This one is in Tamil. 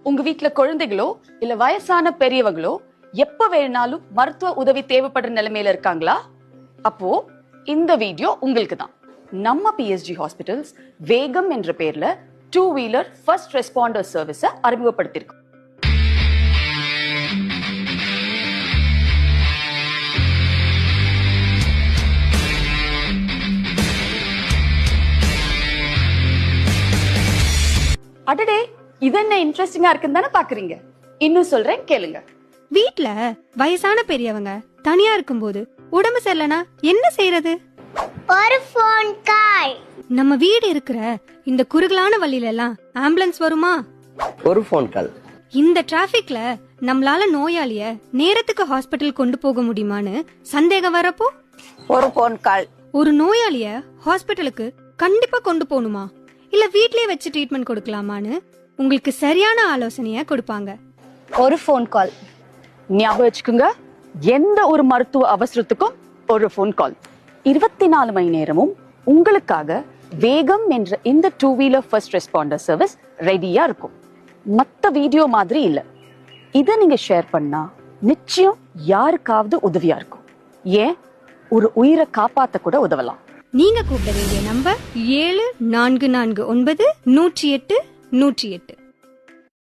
உங்க வீட்ல குழந்தைகளோ இல்ல வயசான பெரியவங்களோ எப்ப வேணாலும் மருத்துவ உதவி தேவைப்படுற நிலைமையில இருக்காங்களா? அப்போ இந்த வீடியோ உங்களுக்கு தான். நம்ம பிஎஸ்ஜி ஹாஸ்பிட்டல்ஸ் வேகம் என்ற பேர்ல 2-வீலர் ஃபர்ஸ்ட் ரெஸ்பாண்டர் சர்வீஸ அறிமுகப்படுத்தியிருக்கு. அடடே, இது என்ன இன்ட்ரெஸ்டிங்கா இருக்குன்னு தானே பாக்குறீங்க? இன்னும் சொல்றேன் கேளுங்க. வீட்ல வயசான பெரியவங்க தனியா இருக்கும்போது உடம்பு சரியில்லைனா என்ன செய்யறது? ஒரு ஃபோன் கால். நம்ம வீடு இருக்கிற இந்த குறுகலான வழியில எல்லாம் ஆம்புலன்ஸ் வருமா? ஒரு ஃபோன் கால். இந்த டிராபிக்ல நம்மளால நோயாளிய நேரத்துக்கு ஹாஸ்பிட்டல் கொண்டு போக முடியுமான்னு சந்தேகம் வரப்போ ஒரு ஃபோன் கால். ஒரு நோயாளிய ஹாஸ்பிட்டலுக்கு கண்டிப்பா கொண்டு போகணுமா இல்ல வீட்லயே வச்சு ட்ரீட்மெண்ட் கொடுக்கலாமான்னு உங்களுக்கு சரியான ஆலோசனைய கொடுப்பாங்க. ஒரு ஃபோன் கால். ஞாபகம் வச்சுக்கோங்க, எந்த ஒரு மருத்துவ அவசரத்துக்கும் ஒரு ஃபோன் கால். 24 மணி நேரமும் உங்களுக்காக வேகம் என்ற இந்த 2-வீலர் ஃபர்ஸ்ட் ரெஸ்பாண்டர் சர்வீஸ் ரெடியா இருக்கும். மத்த வீடியோ மாதிரி இல்ல. இதை நீங்க ஷேர் பண்ணா நிச்சயம் யாருக்காவது உதவியா இருக்கும். ஏன், ஒரு உயிரை காப்பாத்த கூட உதவலாம். நீங்க கூப்பிட வேண்டிய நம்பர் 7449 108 108.